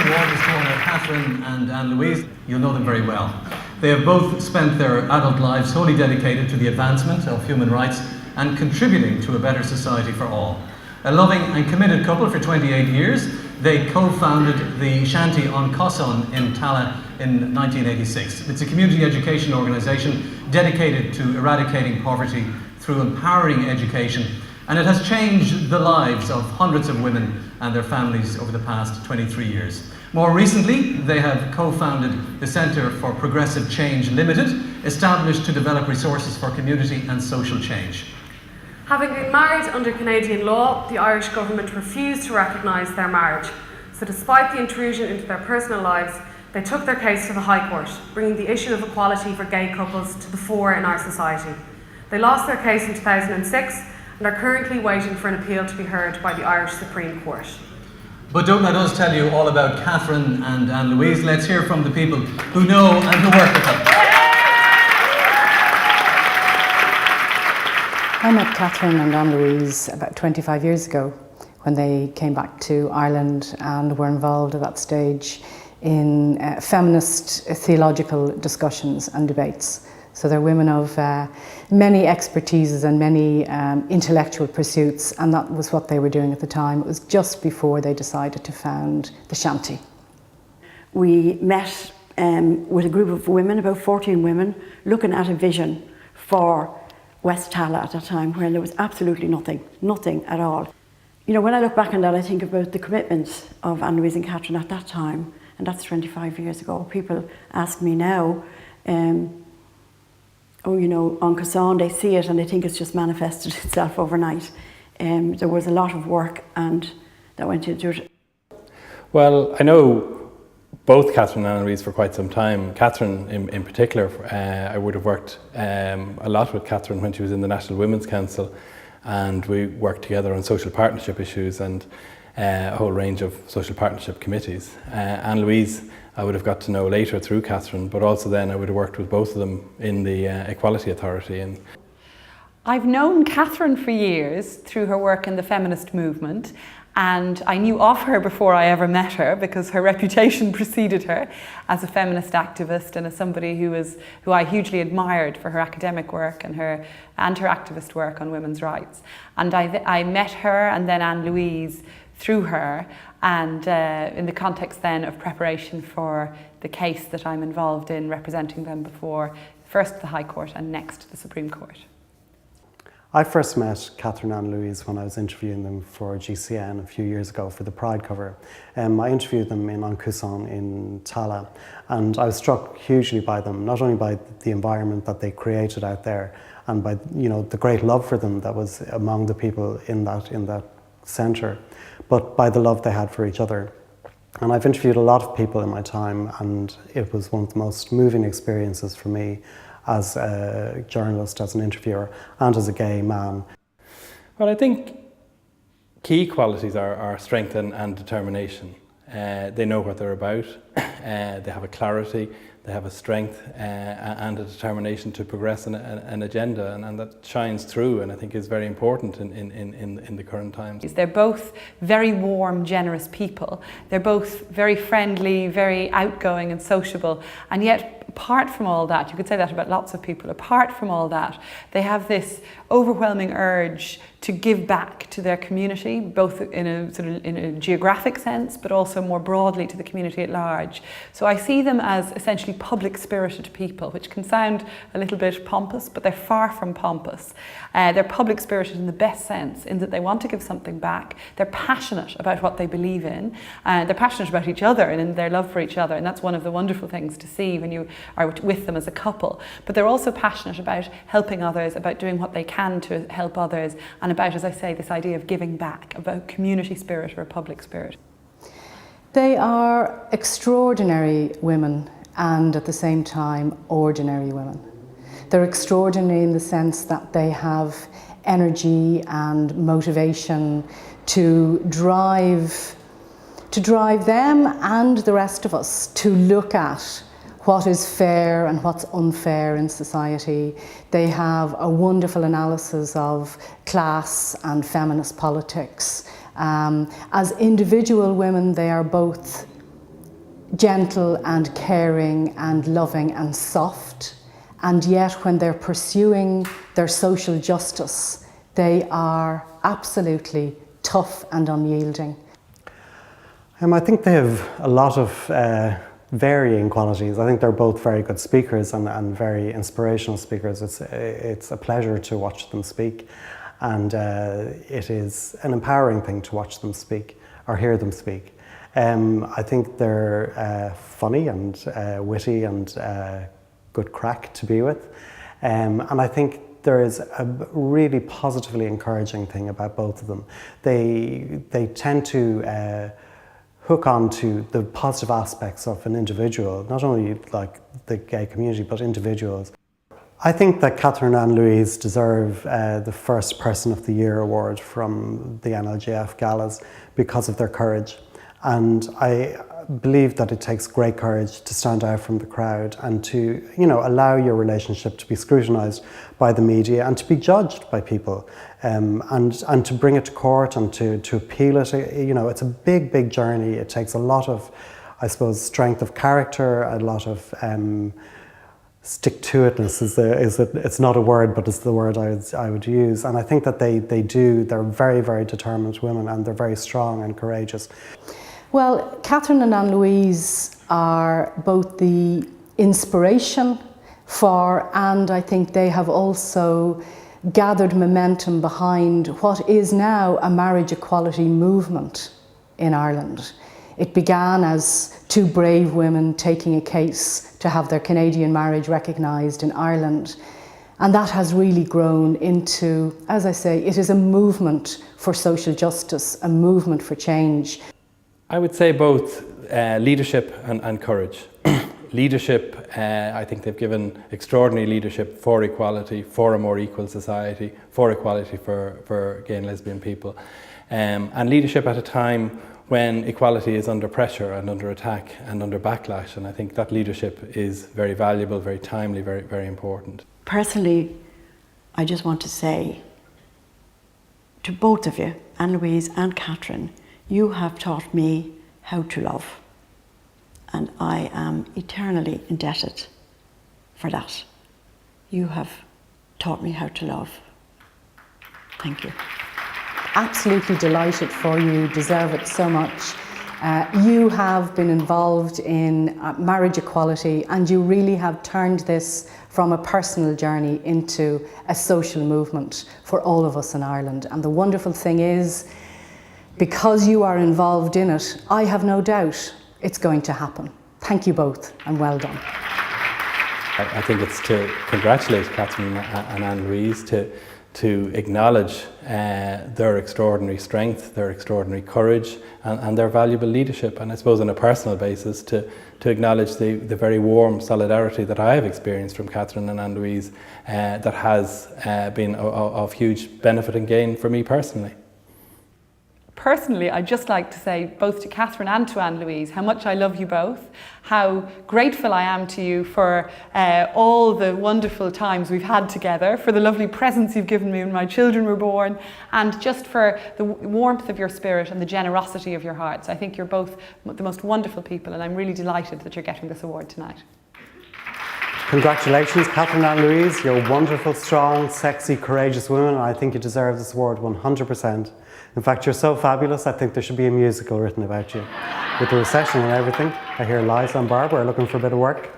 award is to honor Catherine and Anne-Louise. You'll know them very well. They have both spent their adult lives wholly dedicated to the advancement of human rights and contributing to a better society for all. A loving and committed couple for 28 years, they co-founded the Shanty on Cosson in Tala in 1986. It's a community education organisation dedicated to eradicating poverty through empowering education, and it has changed the lives of hundreds of women and their families over the past 23 years. More recently, they have co-founded the Centre for Progressive Change Limited, established to develop resources for community and social change. Having been married under Canadian law, the Irish government refused to recognise their marriage. So despite the intrusion into their personal lives, they took their case to the High Court, bringing the issue of equality for gay couples to the fore in our society. They lost their case in 2006 and are currently waiting for an appeal to be heard by the Irish Supreme Court. But don't let us tell you all about Catherine and Anne-Louise. Let's hear from the people who know and who work with them. I met Catherine and Anne-Louise about 25 years ago when they came back to Ireland and were involved at that stage in feminist theological discussions and debates. So they're women of many expertises and many intellectual pursuits, and that was what they were doing at the time. It was just before they decided to found the Shanty. We met with a group of women, about 14 women, looking at a vision for West Tala at that time, where there was absolutely nothing at all. You know, when I look back on that, I think about the commitment of Anne-Louise and Catherine at that time, and that's 25 years ago. People ask me now, oh, you know, on Cosson, they see it and they think it's just manifested itself overnight. There was a lot of work and that went into it. Well, I know both Catherine and Anne-Louise for quite some time. Catherine in particular, I would have worked a lot with Catherine when she was in the National Women's Council, and we worked together on social partnership issues and a whole range of social partnership committees. Anne-Louise I would have got to know later through Catherine, but also then I would have worked with both of them in the Equality Authority. And I've known Catherine for years through her work in the feminist movement, and I knew of her before I ever met her because her reputation preceded her as a feminist activist and as somebody who I hugely admired for her academic work and her activist work on women's rights. And I met her and then Anne-Louise through her, and in the context then of preparation for the case that I'm involved in representing them before first the High Court and next the Supreme Court. I first met Catherine and Anne-Louise when I was interviewing them for GCN a few years ago for the Pride cover. I interviewed them in Cosson in Tala, and I was struck hugely by them, not only by the environment that they created out there and by, you know, the great love for them that was among the people in that centre, but by the love they had for each other. And I've interviewed a lot of people in my time, and it was one of the most moving experiences for me as a journalist, as an interviewer, and as a gay man. Well, I think key qualities are strength and determination. They know what they're about, they have a clarity, they have a strength and a determination to progress an agenda, and that shines through and I think is very important in the current times. They're both very warm, generous people. They're both very friendly, very outgoing and sociable, and yet apart from all that, you could say that about lots of people, apart from all that, they have this overwhelming urge to give back to their community, both in a geographic sense, but also more broadly to the community at large. So I see them as essentially public-spirited people, which can sound a little bit pompous, but they're far from pompous. They're public-spirited in the best sense, in that they want to give something back. They're passionate about what they believe in. They're passionate about each other and in their love for each other, and that's one of the wonderful things to see when you are with them as a couple. But they're also passionate about helping others, about doing what they can to help others, and about, as I say, this idea of giving back, about community spirit or public spirit. They are extraordinary women and at the same time ordinary women. They're extraordinary in the sense that they have energy and motivation to drive them and the rest of us to look at what is fair and what's unfair in society. They have a wonderful analysis of class and feminist politics. As individual women, they are both gentle and caring and loving and soft, and yet when they're pursuing their social justice, they are absolutely tough and unyielding. I think they have a lot of varying qualities. I think they're both very good speakers and very inspirational speakers. It's a pleasure to watch them speak, and it is an empowering thing to watch them speak or hear them speak. I think they're funny and witty and good crack to be with, and I think there is a really positively encouraging thing about both of them. They tend to hook on to the positive aspects of an individual, not only like the gay community, but individuals. I think that Catherine and Louise deserve the first Person of the Year award from the NLGF GALAS because of their courage. And I believe that it takes great courage to stand out from the crowd and to, allow your relationship to be scrutinised by the media and to be judged by people, and to bring it to court and to appeal it. It's a big, big journey. It takes a lot of, I suppose, strength of character, a lot of stick-to-itness it's not a word, but it's the word I would use. And I think that they're very, very determined women, and they're very strong and courageous. Well, Catherine and Anne-Louise are both the inspiration for, and I think they have also gathered momentum behind what is now a marriage equality movement in Ireland. It began as two brave women taking a case to have their Canadian marriage recognised in Ireland. And that has really grown into, as I say, it is a movement for social justice, a movement for change. I would say both leadership and courage. Leadership, I think they've given extraordinary leadership for equality, for a more equal society, for equality for gay and lesbian people. And leadership at a time when equality is under pressure and under attack and under backlash. And I think that leadership is very valuable, very timely, very, very important. Personally, I just want to say to both of you, Anne-Louise and Catherine, you have taught me how to love, and I am eternally indebted for that. You have taught me how to love. Thank you. Absolutely delighted for you, deserve it so much. You have been involved in marriage equality, and you really have turned this from a personal journey into a social movement for all of us in Ireland. And the wonderful thing is, because you are involved in it, I have no doubt it's going to happen. Thank you both, and well done. I think it's to congratulate Catherine and Anne-Louise, to acknowledge their extraordinary strength, their extraordinary courage, and their valuable leadership. And I suppose on a personal basis, to acknowledge the very warm solidarity that I have experienced from Catherine and Anne-Louise, that has been of huge benefit and gain for me personally. Personally, I'd just like to say both to Catherine and to Anne-Louise how much I love you both, how grateful I am to you for all the wonderful times we've had together, for the lovely presents you've given me when my children were born, and just for the warmth of your spirit and the generosity of your hearts. I think you're both the most wonderful people, and I'm really delighted that you're getting this award tonight. Congratulations, Catherine and Louise. You're wonderful, strong, sexy, courageous women, and I think you deserve this award 100%. In fact, you're so fabulous, I think there should be a musical written about you. With the recession and everything, I hear Liza and Barbara are looking for a bit of work.